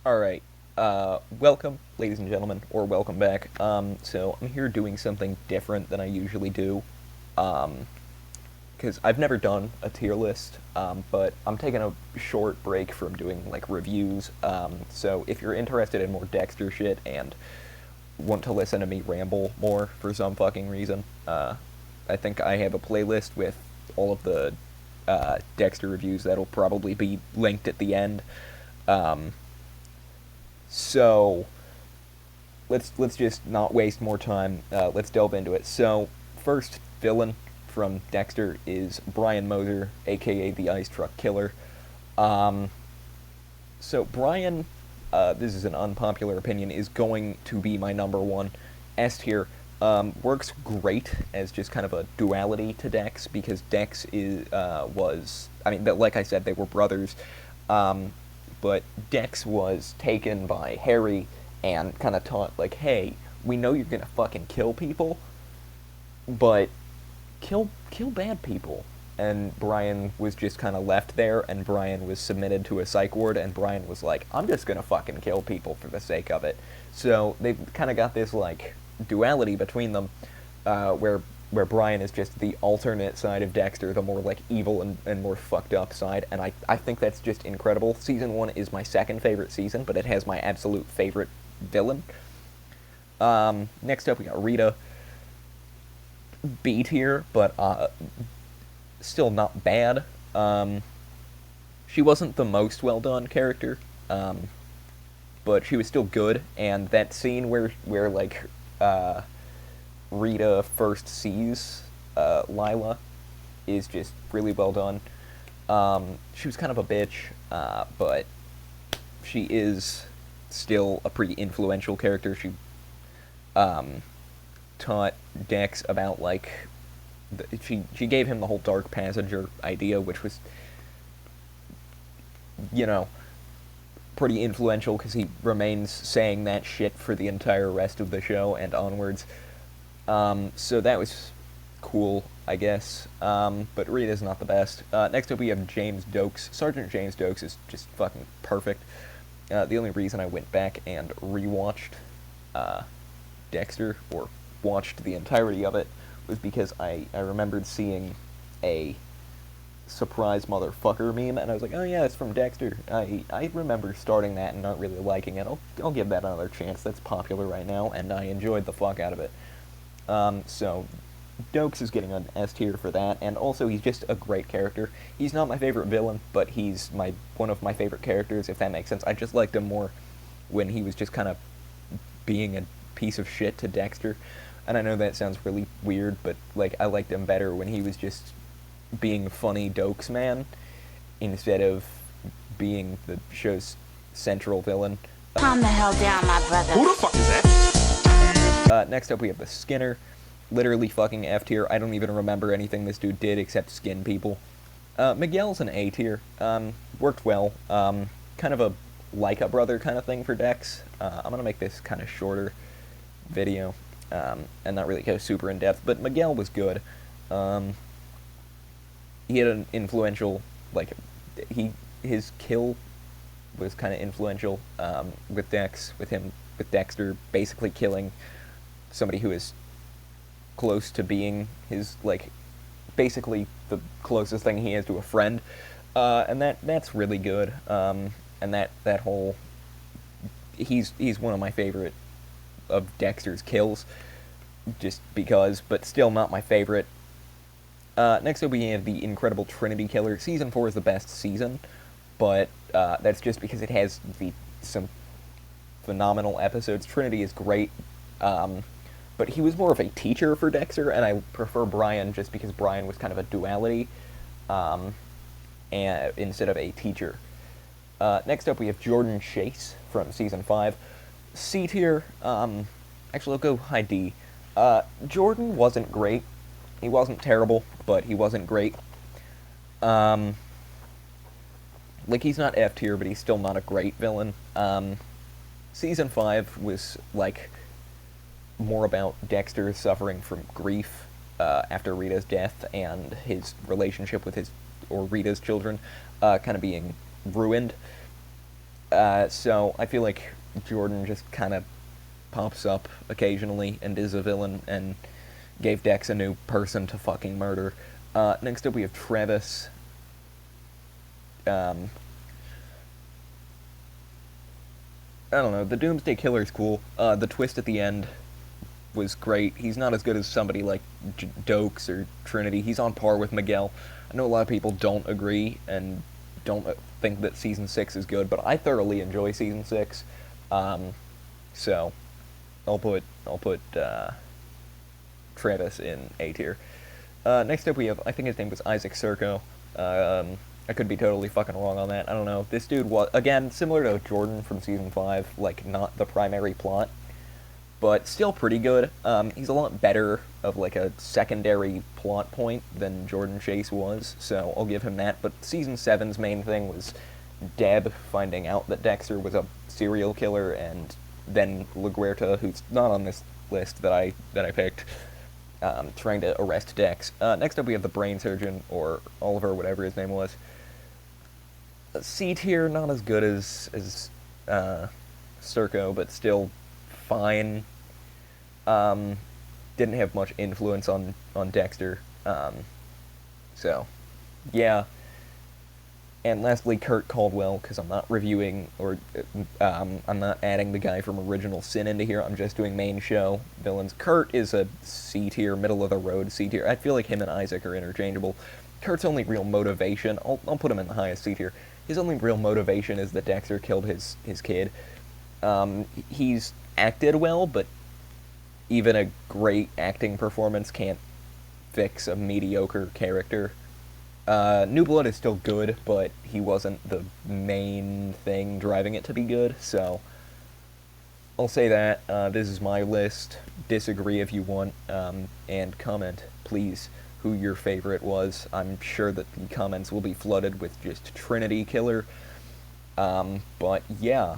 Alright, welcome, ladies and gentlemen, or welcome back. So I'm here doing something different than I usually do, because I've never done a tier list, but I'm taking a short break from doing, like, reviews, so if you're interested in more Dexter shit and want to listen to me ramble more for some fucking reason, I think I have a playlist with all of the, Dexter reviews that'll probably be linked at the end. Um, so let's just not waste more time. Let's delve into it. So first villain from Dexter is Brian Moser, aka the Ice Truck Killer. Um, so Brian, this is an unpopular opinion, is going to be my number one. S tier. Works great as just kind of a duality to Dex because Dex was, I mean, like I said, they were brothers, um, but Dex was taken by Harry and kind of taught, like, hey, we know you're gonna fucking kill people, but kill bad people. And Brian was just kind of left there, and Brian was submitted to a psych ward, and Brian was like, I'm just gonna fucking kill people for the sake of it. So they've kind of got this, like, duality between them, where Brian is just the alternate side of Dexter, the more, like, evil and more fucked up side, and I think that's just incredible. Season 1 is my second favorite season, but it has my absolute favorite villain. Next up, we got Rita. B tier, but still not bad. She wasn't the most well done character, but she was still good. And that scene where like Rita first sees Lila is just really well done. She was kind of a bitch, but she is still a pretty influential character. She um, taught Dex about, like, she gave him the whole dark passenger idea, which was, you know, pretty influential because he remains saying that shit for the entire rest of the show and onwards. So that was cool, I guess. But Rita's not the best. Next up, we have James Dokes. Sergeant James Dokes is just fucking perfect. The only reason I went back and rewatched Dexter, or watched the entirety of it, was because I remembered seeing a surprise motherfucker meme, and I was like, oh yeah, it's from Dexter. I remember starting that and not really liking it. I'll give that another chance. That's popular right now, and I enjoyed the fuck out of it. So Dokes is getting an S tier for that, and also he's just a great character. He's not my favorite villain, but he's one of my favorite characters, if that makes sense. I just liked him more when he was just kind of being a piece of shit to Dexter. And I know that sounds really weird, but, like, I liked him better when he was just being funny Dokes man instead of being the show's central villain. Calm the hell down, my brother. Who the fuck is that? Next up, we have the Skinner. Literally fucking F tier. I don't even remember anything this dude did except skin people. Miguel's an A tier. Worked well. Kind of a like a brother kind of thing for Dex. I'm gonna make this kind of shorter video, and not really go super in depth, but Miguel was good. He had an influential, like, his kill was kind of influential, with with Dexter basically killing somebody who is close to being his, like, basically the closest thing he has to a friend, and that's really good. And that whole, he's one of my favorite of Dexter's kills, just because, but still not my favorite. Next up, we have the Incredible Trinity Killer. Season 4 is the best season, but that's just because it has some phenomenal episodes. Trinity is great, but he was more of a teacher for Dexter, and I prefer Brian just because Brian was kind of a duality, and instead of a teacher. Next up, we have Jordan Chase from Season 5. C tier, actually, I'll go high D. Jordan wasn't great. He wasn't terrible, but he wasn't great. Like, he's not F tier, but he's still not a great villain. Season 5 was, like, more about Dexter suffering from grief after Rita's death and his relationship with Rita's children kind of being ruined. So I feel like Jordan just kind of pops up occasionally and is a villain and gave Dex a new person to fucking murder. Next up we have Travis. I don't know. The Doomsday Killer's cool. The twist at the end was great. He's not as good as somebody like Dokes or Trinity. He's on par with Miguel. I know a lot of people don't agree and don't think that season 6 is good, but I thoroughly enjoy season 6. So I'll put Travis in A tier. Next up we have, I think his name was Isaac Serco. I could be totally fucking wrong on that. I don't know. This dude was, again, similar to Jordan from season 5, like not the primary plot, but still pretty good. He's a lot better of like a secondary plot point than Jordan Chase was, so I'll give him that. But season 7's main thing was Deb finding out that Dexter was a serial killer, and then LaGuerta, who's not on this list that I picked, trying to arrest Dex. Next up we have the brain surgeon, or Oliver, whatever his name was. C tier, not as good as Serco, but still fine. Didn't have much influence on Dexter. So, yeah. And lastly, Kurt Caldwell, because I'm not reviewing, or I'm not adding the guy from Original Sin into here, I'm just doing main show villains. Kurt is a C tier, middle of the road C tier. I feel like him and Isaac are interchangeable. Kurt's only real motivation, I'll put him in the highest C tier, his only real motivation is that Dexter killed his kid. He's acted well, but even a great acting performance can't fix a mediocre character. New Blood is still good, but he wasn't the main thing driving it to be good, so I'll say that. This is my list. Disagree if you want, and comment, please, who your favorite was. I'm sure that the comments will be flooded with just Trinity Killer. But yeah,